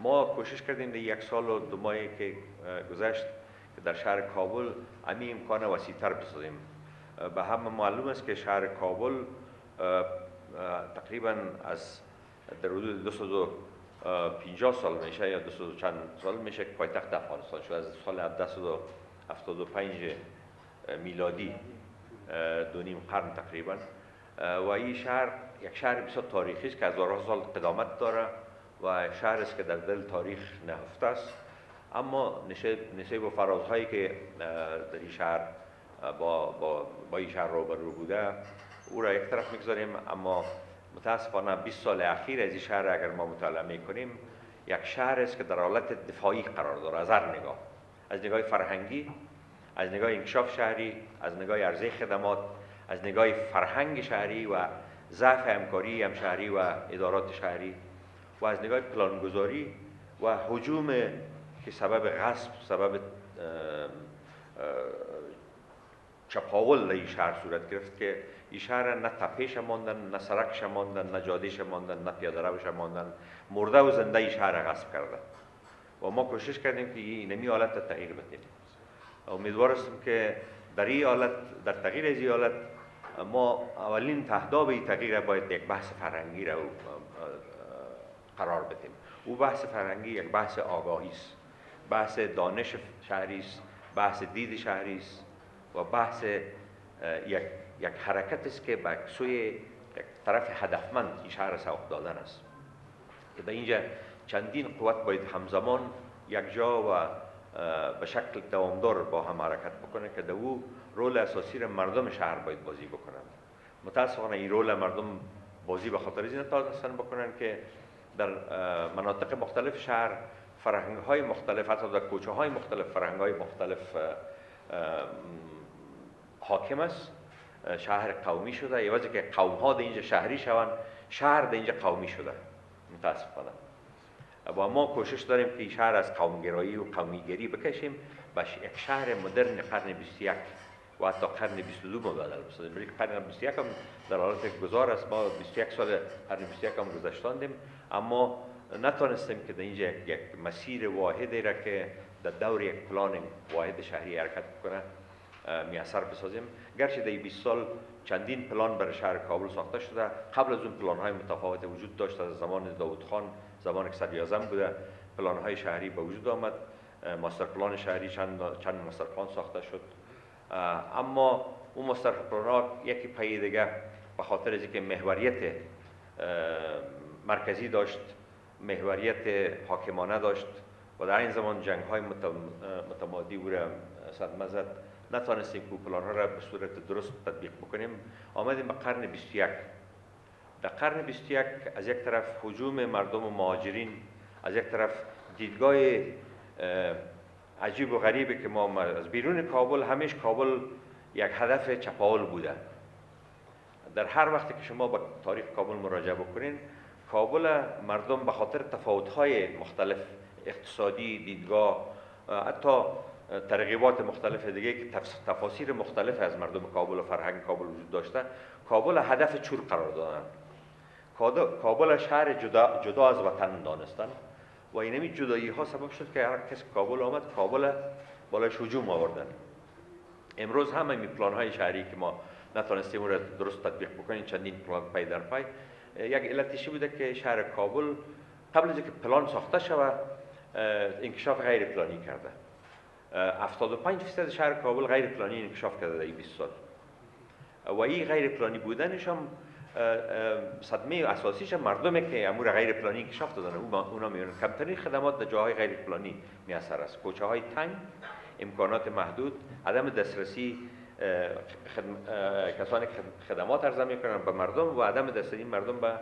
ما کوشش کردیم در 1 سال و 2 ماهی که گذشت که در شهر کابل همین امکان وسیع‌تر بسازیم. به همه معلوم است که شهر کابل تقریبا از در حدود 250 سال میشه یا 200 چند سال میشه که پایتخت افغانستان شد. از سال 1775 میلادی 2.5 قرن تقریبا. و این شهر یک شهر بسیار تاریخی است که هزارها سال قدامت داره و شهر است که در دل تاریخ نهفته است. اما نسبت و فرازهایی که در این شهر با این شهر روبرو بوده او را یک طرف میگذاریم. اما متاسفانه 20 سال اخیر از این شهر اگر ما مطالعه میکنیم یک شهر است که در حالت دفاعی قرار داره از هر نگاه، از نگاه فرهنگی، از نگاه انکشاف شهری، از نگاه عرضه خدمات، از نگاه فرهنگ شهری و ضعف همکاری همشهری و ادارات شهری و از نگاه پلانگذاری و هجوم که سبب غصب، سبب چپاول در این شهر صورت گرفت که این شهر نه تپهش ماندن، نه سرکش ماندن، نه جادهش ماندن، نه پیاده روش ماندن، مرده و زنده این شهر غصب کردن و ما کوشش کردیم که اینمی حالت تغییر بدیم. امیدوار هستم که در این حالت، در تغییر از این حالت ما اولین تهداب این تغییر باید یک بحث فرهنگی را قرار بدیم. او بحث فرهنگی یک بحث آگاهی است، بحث دانش شهری است، بحث دید شهری است و بحث یک حرکت است که به سوی یک طرف هدفمند این شهر سوق دادن است که به اینجا چندین قوت باید همزمان یک جا و به شکل دوامدار با هم حرکت بکنه که در او رول اساسی را مردم شهر باید بازی بکنند. متاسفانه این رول مردم بازی به خاطر این نتوانستن بکنن که در مناطق مختلف شهر فرهنگ‌های مختلف، حتی در کوچه‌های مختلف فرهنگ‌های مختلف حاکم است. شهر قومی شده، عوضی که قوم‌ها در اینجا شهری شوند، شهر در اینجا قومی شده متاسفانه. و ما کوشش داریم که این شهر از قومگرایی و قومیگری بکشیم و یک شهر مدرن قرن 21 و حتی قرن 22 مبادل بسازیم. برای قرن 21 هم در حالت گذار است، ما 21 سال قرن 21 هم گذشتاندیم اما نتونستیم که در اینجا یک مسیر واحدی را که در دور یک پلان واحد شهری حرکت کنه میسر بسازیم. گرچه در 20 سال چندین پلان برای شهر کابل ساخته شده، قبل از اون پلان‌های متفاوت وجود داشت. از زمان داود خان، زمان که صدراعظم بوده، پلان‌های شهری به وجود آمد، ماستر پلان شهری چند ماستر پلان ساخته شد. اما اون ماستر پلان‌ها یکی پای دیگه به خاطر از اینکه محوریت مرکزی داشت، محوریت حاکمانه داشت و در این زمان جنگ‌های متمادی او را صدمه زد، نتوانستیم که پلان‌ها را به صورت درست تطبیق بکنیم. آمدیم به قرن 21. در قرن 21 از یک طرف هجوم مردم و مهاجرین، از یک طرف دیدگاه عجیب و غریبی که ما از بیرون کابل، همیشه کابل یک هدف چپاول بوده. در هر وقتی که شما به تاریخ کابل مراجعه بکنین، کابل مردم به خاطر تفاوت‌های مختلف، اقتصادی، دیدگاه، حتی ترغیبات مختلف دیگه که تفاسیر مختلف از مردم کابل و فرهنگ کابل وجود داشته، کابل هدف چور قرار دادن. کابل شهر جدا از وطن دانستن و اینمی جدایی ها سبب شد که هر کس کابل آمد، کابل بالایش هجوم آوردن. امروز همه این پلان های شهری که ما نتونستیم اون را درست تطبیق بکنیم، چندین پلان پای در پای، یک علتش بوده که شهر کابل قبل از اینکه پلان ساخته شود انکشاف غیر پلانی کرده. 75% شهر کابل غیر پلانی انکشاف کرده در این 20 سال و این غیر پلانی بودنش هم صدمه اساسیش مردمه که امور غیر پلانی انکشاف دادن. اونا میگن کمترین خدمات در جاهای غیر پلانی میسر است، کوچه های تنگ، امکانات محدود، عدم دسترسی کسانی که خدمات عرضه میکنن به مردم و عدم دسترسی مردم به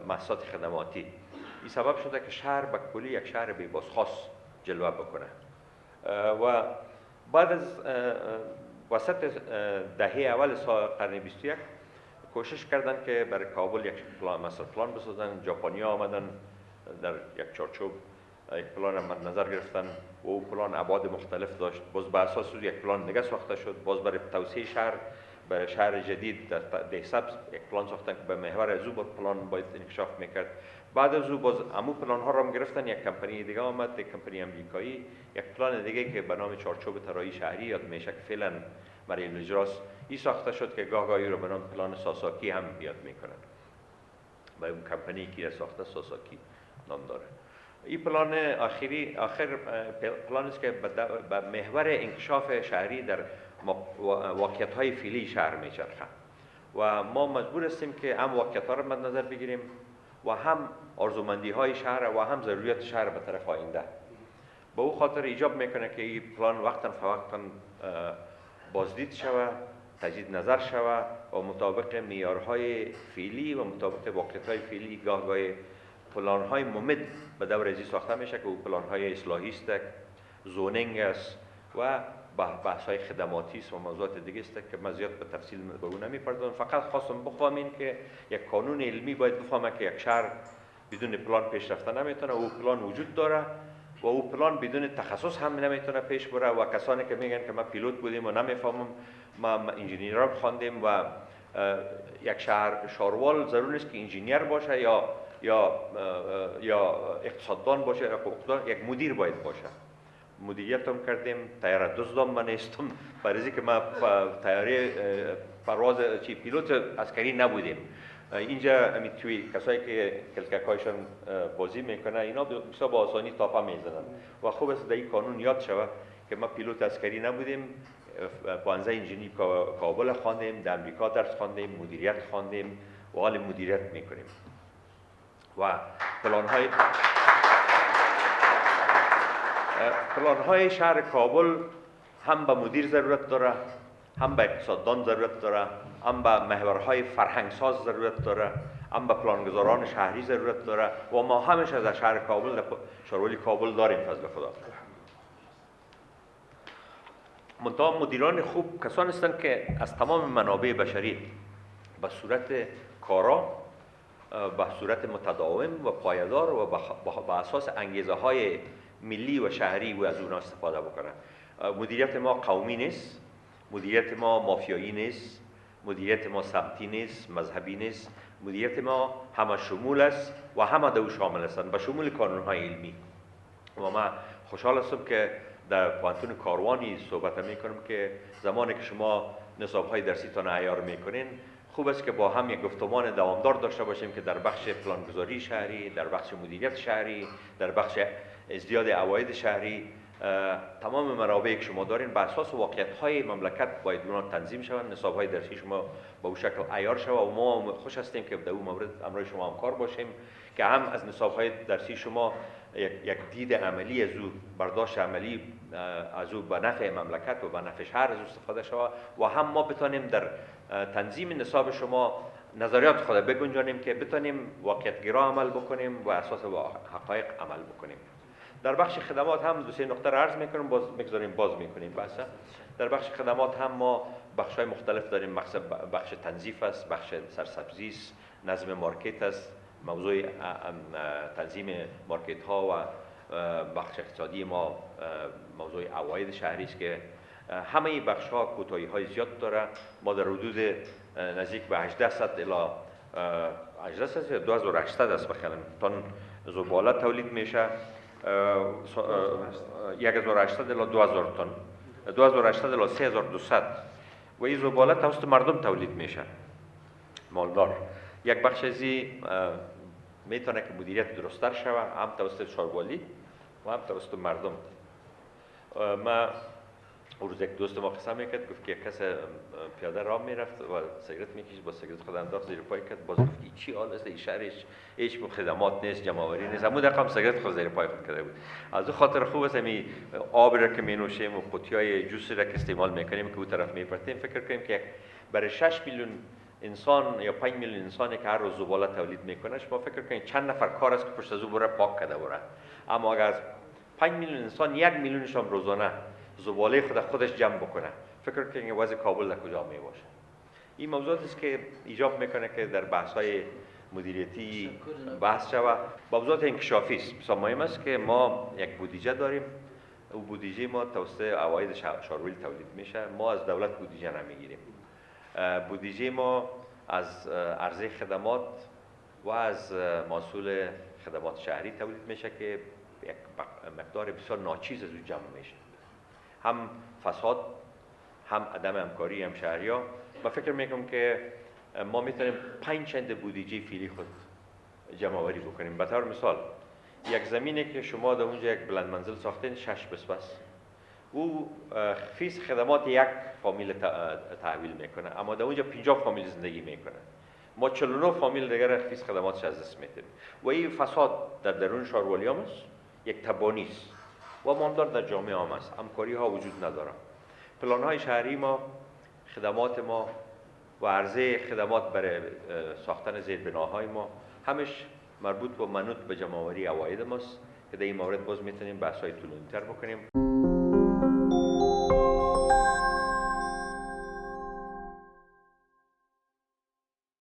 محصولات خدماتی. این سبب شده که شهر به کلی یک شهر بی بازخواست جلوه بکنه و بعد از وسط دهه اول سال قرن 21 کوشش کردن که برای کابل یک ماستر پلان بسازن. ژاپنی‌ها آمدن در یک چارچوب یک پلان مد نظر گرفتن و او پلان ابعاد مختلف داشت. باز بر اساس یک پلان دیگه ساخته شد. باز برای توسعه شهر، برای شهر جدید در ده سبز یک پلان ساختن که به محور از او پلان باید انکشاف میکرد. بعد از او باز امو پلان ها را هم گرفتن، یک کمپانی دیگه آمد، یک کمپانی امریکایی، یک پلان دیگه که به نام چارچوب طراحی شهری یاد میشه که فعلا برای اجراست این ساخته شد که گاهی رو به نام پلان ساساکی هم یاد میکنن. و اون کمپانی که ساخته ساساکی نام داره. این پلان آخر پلان است که به محور انکشاف شهری در واقعیت‌های فعلی شهر میچرخه و ما مجبور هستیم که هم واقعیت‌ها را مد نظر بگیریم و هم آرزومندی‌های شهر و هم ضروریات شهر به طرف آینده. به او خاطر ایجاب میکنه که این پلان وقتا فوقتا بازدید شود، تجدید نظر شود و مطابق معیارهای فعلی و مطابق واقعیت‌های فعلی گاهی پلان‌های ممد به دور ازی ساخته میشه که او پلان‌های اصلاحی است، زونینگ است و بحث‌های خدماتی است و موضوعات دیگه است که من زیاد به تفصیل به اون نمی‌پردازم. فقط خواستم بفهمین که یک قانون علمی باید بفهمه که یک شهر بدون پلان پیش رفته نمیتونه، او پلان وجود داره و او پلان بدون تخصص هم نمیتونه پیش بره و کسانی که میگن که ما پیلوت بودیم و نمیفهمم، ما انجینیران خواندیم و یک شهروال ضرور نیست که انجینیر باشه یا اقتصاددان باشه یا یک مدیر باید باشه. مدیریت هم کردیم، تیاره دزدم من نیستم، برای که ما تیاره پرواز پیلوت عسکری نبودیم. اینجا توی کسایی که کلککایشان بازی میکنه اینا بسیار با آسانی تاپه میزنن و خوب است در این قانون یاد شود که ما پیلوت عسکری نبودیم، پانزه انجینی کابل خواندیم، در امریکا درس خواندیم، مدیریت خواندیم و حال مدیریت میکنیم و پلان‌های شهر کابل هم به مدیر ضرورت داره، هم به اقتصاددان ضرورت داره، هم به محورهای فرهنگساز ضرورت داره، هم به پلانگذاران شهری ضرورت داره و ما همش از شهر کابل شهرولی کابل داریم فضل خدا. منتها مدیران خوب کسان هستند که از تمام منابع بشری به صورت کارا، به صورت متداوم و پایدار و به اساس انگیزه های ملی و شهری و از اونها استفاده بکنه. مدیریت ما قومی نیست، مدیریت ما مافیایی نیست، مدیریت ما سمتی نیست، مذهبی نیست، مدیریت ما همه شمول است و همه دو شامل هستند به شمول کانون‌های علمی. و ما خوشحال هستم که در پانتون کاروانی صحبت میکنم که زمانی که شما نصاب‌های درسیتان عیار میکنین خوب است که با هم یک گفتمان دوامدار داشته باشیم که در بخش پلانگذاری شهری، در بخش مدیریت شهری، در بخش ازدیاد عواید شهری تمام منابعی که شما دارین بر اساس واقعیت‌های مملکت باید اونا تنظیم شوند، نصاب‌های درسی شما به اون شکل عیار شود و ما خوش هستیم که در اون مورد همراه شما همکار باشیم که هم از نصاب‌های درسی شما یک دید عملی از او، برداشت عملی از او به نفع مملکت و به نفع شهر از او استفاده شود و هم ما بتانیم در تنظیم نصاب شما نظریات خود بگنجانیم که بتانیم واقعیت‌گرا عمل بکنیم و اساس حقایق عمل بکنیم. در بخش خدمات هم دو سه نقطه را عرض میکنیم، باز میکنیم بحثا. در بخش خدمات هم ما بخش‌های مختلف داریم، بخش تنظیف است، بخش سرسبزی است، نظم مارکت است، موضوع تنظیم مارکت ها و بخش اقتصادی ما موضوع عواید شهری است که همه این بخش ها کوتاهی های زیاد داره. ما در حدود نزدیک به 1800 الی 2800 است بخیرم تن زباله تولید میشه، 1800 الی 2000 تن، 2800 الی 3200 و این زباله توسط مردم تولید میشه مالدار. یک بخش ازی میتونه که مدیریت درست‌تر شود هم توسط شهروالی و هم توسط مردم. ما روز یک دوست ما قسم میکرد، گفت که یک کس پیاده راه میرفت و سیگرت میکشید، با سیگرت خود انداخت زیر پای کرد، باز گفت که چی حال است این شهرش هیچ خدمات نیست، جمع‌آوری نیست، همون رقم سیگرت خود زیر پای خود کرده بود. از اون خاطر خوب است می آب را که می نوشیم و قوطی‌های جوس را که استعمال میکنیم که اون طرف میپرتیم فکر کنیم که برای 6 میلیون انسان یا 5 میلیون انسانی که هر روز زباله تولید میکنه شما فکر کنید چند نفر کار است که پشت از او بره پاک کرده بره. اما اگر از 5 میلیون انسان 1 میلیونش هم روزانه زباله خودش جمع بکنه فکر کنید وضع کابل در کجا می باشه. این موضوعاتی است که ایجاب میکنه که در بحث‌های مدیریتی بحث شود. موضوعات انکشافی است. بسیار مهم است که ما یک بودجه داریم، او بودجه ما توسط عواید شهروالی تولید میشه، ما از دولت بودجه نمیگیریم. بودجه ما از عرضه خدمات و از محصول خدمات شهری تولید میشه که یک مقدار بسیار ناچیز از او جمع میشه. هم فساد، هم عدم همکاری هم شهریا. من فکر میکنم که ما میتونیم 5 چند بودجه فعلی خود جمع آوری بکنیم. به طور مثال یک زمینی که شما در اونجا یک بلند منزل ساختین 6 بس او فیس خدمات یک فامیل تحویل میکنه، اما در اونجا 50 فامیل زندگی میکنه. ما 49 فامیل دیگر فیس خدماتش از دست میدیم و این فساد در درون شهر ولیعام است، یک تبانی است و ماندار در جامعه عام است. همکاری ها وجود نداره. پلان های شهری ما، خدمات ما و عرضه خدمات برای ساختن زیربناهای ما همش مربوط و منوط به جمع آوری عواید ماست که در این مورد باز میتونیم بحث های طولانی‌تر بکنیم.